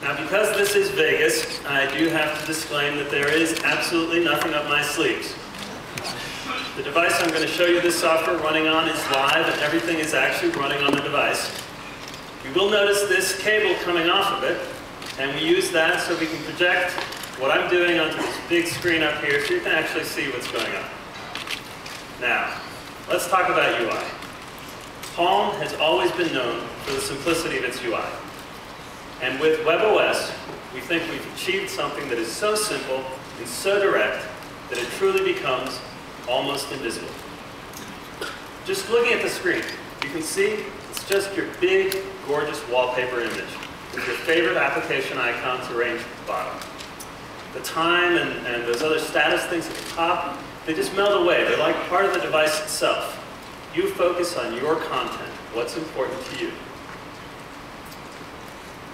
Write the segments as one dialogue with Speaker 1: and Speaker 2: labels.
Speaker 1: Now, because this is Vegas, I do have to disclaim that there is absolutely nothing up my sleeves. The device I'm going to show you this software running on is live, and everything is actually running on the device. You will notice this cable coming off of it, and we use that so we can project what I'm doing onto this big screen up here so you can actually see what's going on. Now, let's talk about UI. Palm has always been known for the simplicity of its UI. And with webOS, we think we've achieved something that is so simple and so direct that it truly becomes almost invisible. Just looking at the screen, you can see it's just your big, gorgeous wallpaper image with your favorite application icons arranged at the bottom. The time and those other status things at the top, they just melt away. They're like part of the device itself. You focus on your content, what's important to you.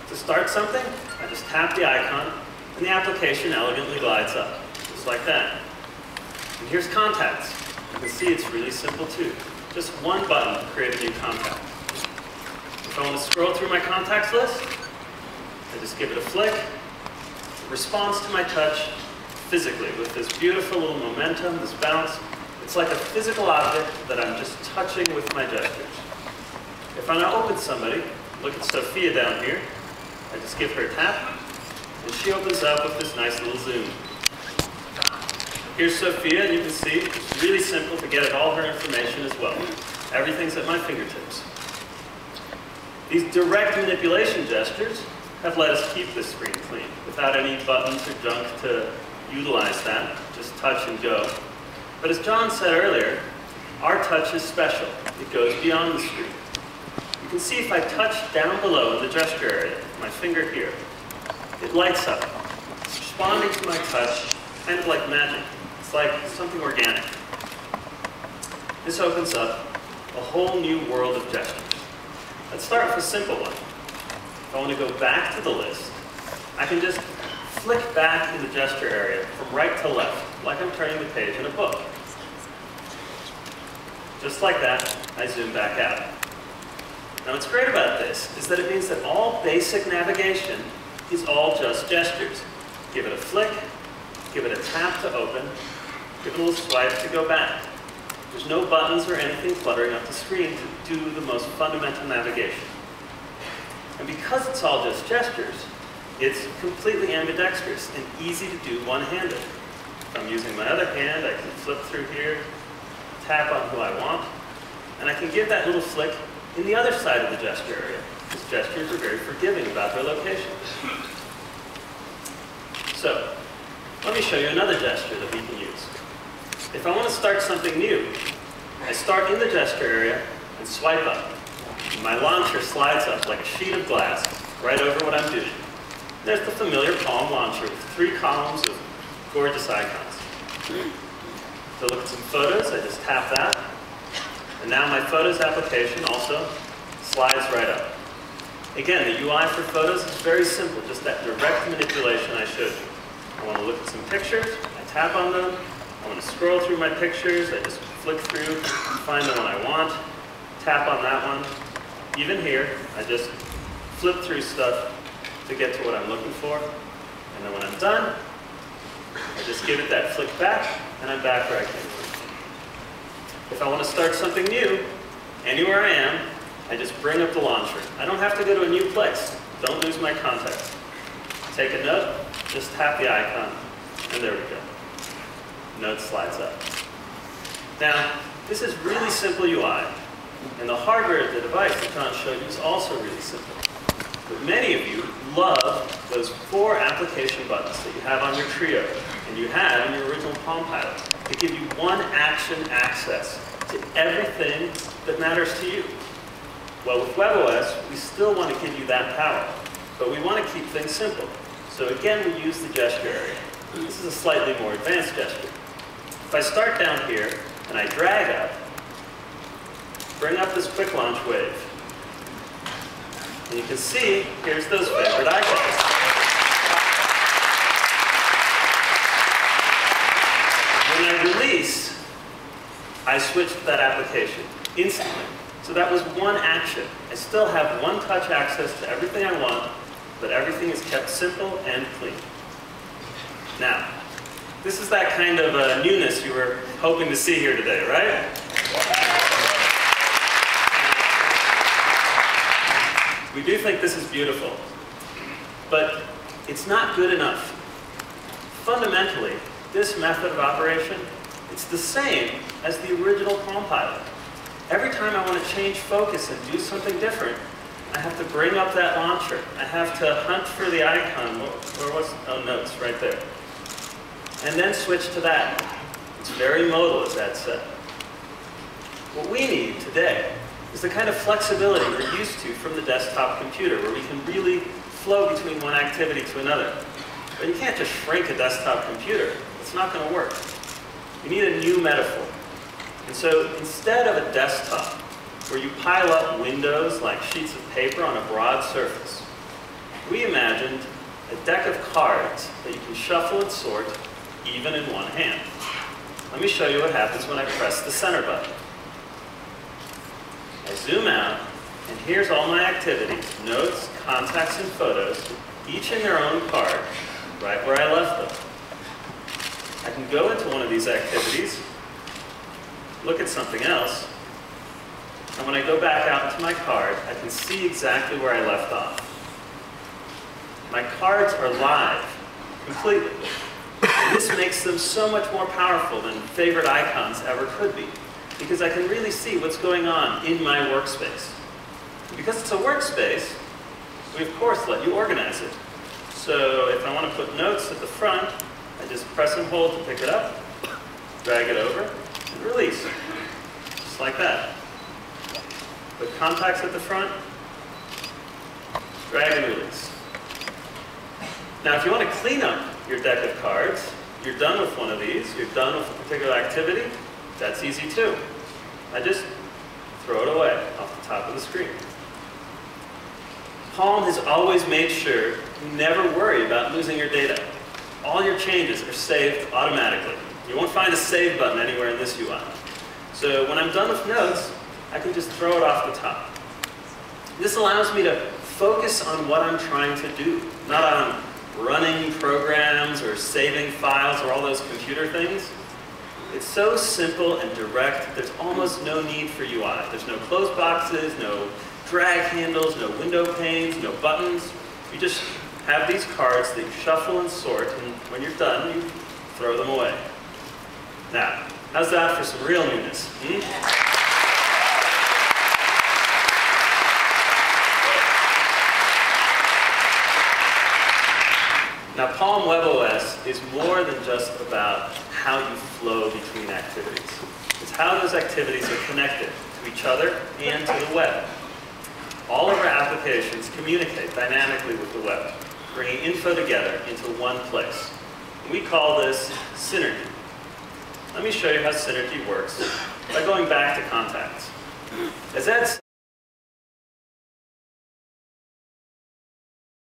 Speaker 1: To start something, I just tap the icon, and the application elegantly glides up, just like that. And here's contacts. You can see it's really simple too. Just one button to create a new contact. If I want to scroll through my contacts list, I just give it a flick. It responds to my touch physically with this beautiful little momentum, this bounce. It's like a physical object that I'm just touching with my gestures. If I now open somebody, look at Sophia down here, I just give her a tap, and she opens up with this nice little zoom. Here's Sophia, and you can see it's really simple to get at all her information as well. Everything's at my fingertips. These direct manipulation gestures have let us keep this screen clean, without any buttons or junk to utilize that, just touch and go. But as John said earlier, our touch is special. It goes beyond the screen. You can see if I touch down below in the gesture area, my finger here, it lights up. It's responding to my touch, kind of like magic. It's like something organic. This opens up a whole new world of gestures. Let's start with a simple one. If I want to go back to the list, I can just flick back in the gesture area from right to left, like I'm turning the page in a book. Just like that, I zoom back out. Now what's great about this is that it means that all basic navigation is all just gestures. Give it a flick, give it a tap to open, give it a little swipe to go back. There's no buttons or anything cluttering up the screen to do the most fundamental navigation. And because it's all just gestures, it's completely ambidextrous and easy to do one-handed. If I'm using my other hand, I can flip through here, tap on who I want, and I can give that little flick in the other side of the gesture area. These gestures are very forgiving about their location. So, let me show you another gesture that we can use. If I want to start something new, I start in the gesture area and swipe up. My launcher slides up like a sheet of glass right over what I'm doing. There's the familiar Palm launcher with 3 columns of gorgeous icons. To look at some photos, I just tap that. And now my Photos application also slides right up. Again, the UI for Photos is very simple, just that direct manipulation I showed you. I want to look at some pictures, I tap on them. I want to scroll through my pictures, I just flick through, find the one I want, tap on that one. Even here, I just flip through stuff to get to what I'm looking for. And then when I'm done, I just give it that flick back, and I'm back where I came from. If I want to start something new, anywhere I am, I just bring up the launcher. I don't have to go to a new place. Don't lose my context. Take a note, just tap the icon, and there we go. Note slides up. Now, this is really simple UI, and the hardware of the device that John showed you is also really simple. But many of you love those 4 application buttons that you have on your Trio, and you had in your original Palm Pilot, to give you one action access to everything that matters to you. Well, with webOS, we still want to give you that power, but we want to keep things simple. So again, we use the gesture area. This is a slightly more advanced gesture. If I start down here, and I drag up, bring up this quick launch wave. And you can see, here's those favorite icons. When I release, I switch to that application instantly. So that was one action. I still have one touch access to everything I want, but everything is kept simple and clean. Now, this is that kind of newness you were hoping to see here today, right? We do think this is beautiful, but it's not good enough. Fundamentally, this method of operation, it's the same as the original Palm Pilot. Every time I want to change focus and do something different, I have to bring up that launcher. I have to hunt for the icon. Where was, oh, notes, right there. And then switch to that. It's very modal, as Ed said. What we need today is the kind of flexibility we're used to from the desktop computer, where we can really flow between one activity to another. But you can't just shrink a desktop computer. It's not going to work. You need a new metaphor. And so instead of a desktop, where you pile up windows like sheets of paper on a broad surface, we imagined a deck of cards that you can shuffle and sort even in one hand. Let me show you what happens when I press the center button. I zoom out, and here's all my activities, notes, contacts, and photos, each in their own card, right where I left them. I can go into one of these activities, look at something else, and when I go back out into my card, I can see exactly where I left off. My cards are live, completely. And this makes them so much more powerful than favorite icons ever could be, because I can really see what's going on in my workspace. Because it's a workspace, we of course let you organize it. So if I want to put notes at the front, I just press and hold to pick it up, drag it over, and release. Just like that. Put contacts at the front, drag and release. Now if you want to clean up your deck of cards, you're done with one of these, you're done with a particular activity, that's easy too. I just throw it away off the top of the screen. Palm has always made sure you never worry about losing your data. All your changes are saved automatically. You won't find a save button anywhere in this UI. So when I'm done with notes, I can just throw it off the top. This allows me to focus on what I'm trying to do, not on running programs or saving files or all those computer things. It's so simple and direct, there's almost no need for UI. There's no close boxes, no drag handles, no window panes, no buttons. You just have these cards that you shuffle and sort, and when you're done, you throw them away. Now, how's that for some real newness? Now, Palm webOS is more than just about how you flow between activities. It's how those activities are connected to each other and to the web. All of our applications communicate dynamically with the web, bringing info together into one place. We call this synergy. Let me show you how synergy works by going back to contacts. As Ed said,